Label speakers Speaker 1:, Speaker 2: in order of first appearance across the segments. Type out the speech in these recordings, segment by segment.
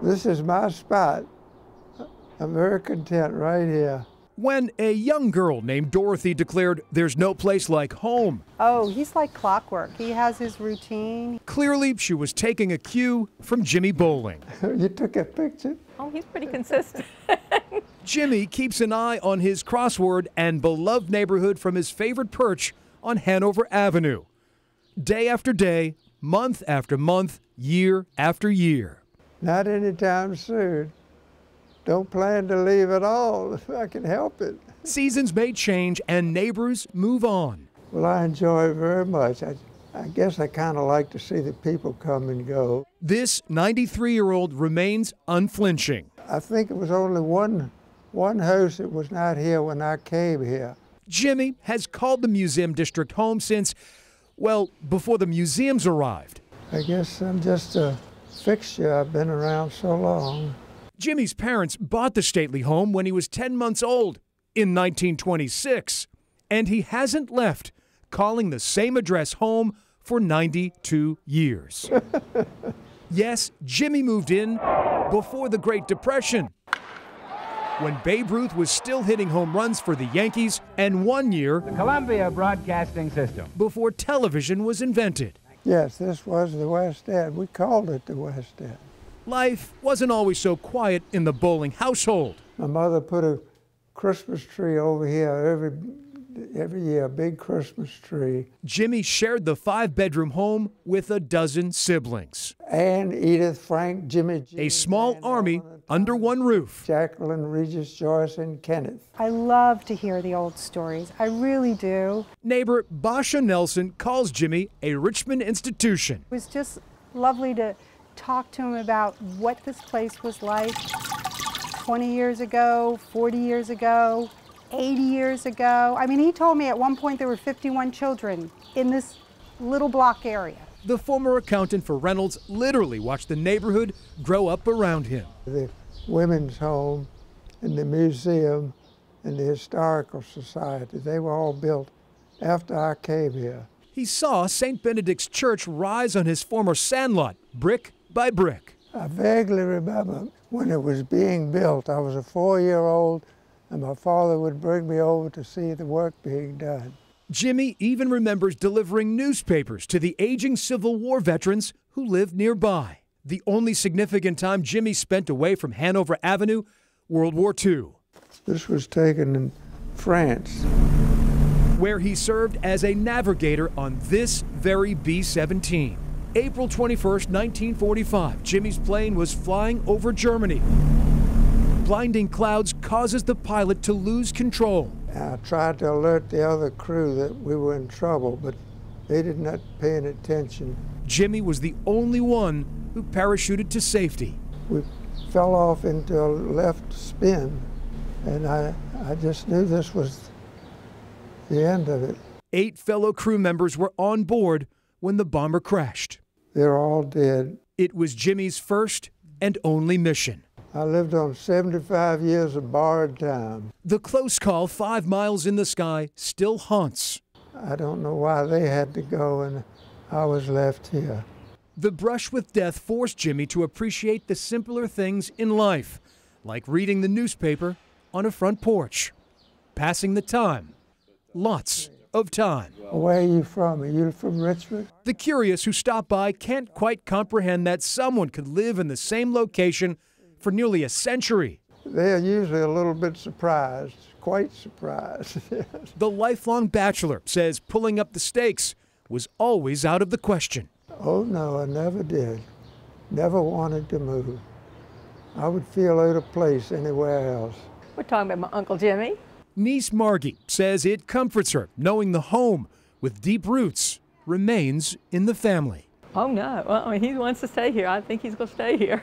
Speaker 1: This is my spot. I'm very content right here.
Speaker 2: When a young girl named Dorothy declared there's no place like home.
Speaker 3: Oh, he's like clockwork. He has his routine.
Speaker 2: Clearly, she was taking a cue from Jimmy Boehling.
Speaker 1: You took a picture?
Speaker 4: Oh, he's pretty consistent.
Speaker 2: Jimmy keeps an eye on his crossword and beloved neighborhood from his favorite perch on Hanover Avenue. Day after day, month after month, year after year.
Speaker 1: Not anytime soon. Don't plan to leave at all if I can help it.
Speaker 2: Seasons may change and neighbors move on.
Speaker 1: Well, I enjoy it very much. I guess I kind of like to see the people come and go.
Speaker 2: This 93-year-old remains unflinching.
Speaker 1: I think it was only one house that was not here when I came here.
Speaker 2: Jimmy has called the museum district home since, well, before the museums arrived.
Speaker 1: I guess I'm just a fixture. I've been around so long.
Speaker 2: Jimmy's parents bought the stately home when he was 10 months old in 1926, and he hasn't left, calling the same address home for 92 years. Yes, Jimmy moved in before the Great Depression, when Babe Ruth was still hitting home runs for the Yankees, and 1 year,
Speaker 5: the Columbia Broadcasting System,
Speaker 2: before television was invented.
Speaker 1: Yes, this was the West End. We called it the West End.
Speaker 2: Life wasn't always so quiet in the Boehling household.
Speaker 1: My mother put a Christmas tree over here every year, a big Christmas tree.
Speaker 2: Jimmy shared the 5-bedroom home with a dozen siblings.
Speaker 1: Ann, Edith, Frank, Jimmy G.
Speaker 2: A small army under one roof.
Speaker 1: Jacqueline, Regis, Joyce, and Kenneth.
Speaker 3: I love to hear the old stories. I really do.
Speaker 2: Neighbor Basha Nelson calls Jimmy a Richmond institution.
Speaker 3: It was just lovely to talk to him about what this place was like 20 years ago, 40 years ago, 80 years ago. I mean, he told me at one point there were 51 children in this little block area.
Speaker 2: The former accountant for Reynolds literally watched the neighborhood grow up around him.
Speaker 1: The women's home and the museum and the historical society, they were all built after I came here.
Speaker 2: He saw St. Benedict's Church rise on his former sandlot, brick by brick.
Speaker 1: I vaguely remember when it was being built. I was a 4-year-old, and my father would bring me over to see the work being done.
Speaker 2: Jimmy even remembers delivering newspapers to the aging Civil War veterans who lived nearby. The only significant time Jimmy spent away from Hanover Avenue, World War II.
Speaker 1: This was taken in France,
Speaker 2: where he served as a navigator on this very B-17. April 21st, 1945, Jimmy's plane was flying over Germany. Blinding clouds causes the pilot to lose control.
Speaker 1: I tried to alert the other crew that we were in trouble, but they did not pay any attention.
Speaker 2: Jimmy was the only one who parachuted to safety.
Speaker 1: We fell off into a left spin, and I just knew this was the end of it.
Speaker 2: 8 fellow crew members were on board when the bomber crashed.
Speaker 1: They're all dead.
Speaker 2: It was Jimmy's first and only mission.
Speaker 1: I lived on 75 years of borrowed time.
Speaker 2: The close call 5 miles in the sky still haunts.
Speaker 1: I don't know why they had to go and I was left here.
Speaker 2: The brush with death forced Jimmy to appreciate the simpler things in life, like reading the newspaper on a front porch, passing the time, lots of time.
Speaker 1: Where are you from? Are you from Richmond?
Speaker 2: The curious who stop by can't quite comprehend that someone could live in the same location for nearly a century.
Speaker 1: They're usually a little bit surprised, quite surprised.
Speaker 2: The lifelong bachelor says pulling up the stakes was always out of the question.
Speaker 1: Oh no, I never did. Never wanted to move. I would feel out of place anywhere else.
Speaker 4: We're talking about my Uncle Jimmy.
Speaker 2: Niece Margie says it comforts her knowing the home with deep roots remains in the family.
Speaker 4: Oh no, well, he wants to stay here. I think he's going to stay here.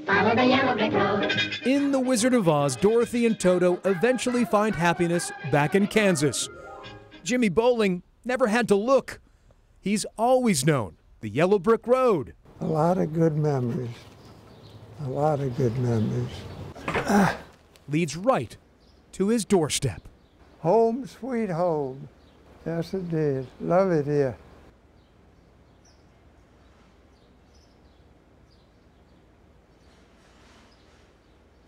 Speaker 6: Follow the yellow brick road.
Speaker 2: In The Wizard of Oz, Dorothy and Toto eventually find happiness back in Kansas. Jimmy Boehling never had to look. He's always known the yellow brick road.
Speaker 1: A lot of good memories. A lot of good memories.
Speaker 2: Leads right to his doorstep.
Speaker 1: Home sweet home. Yes, it did. Love it here.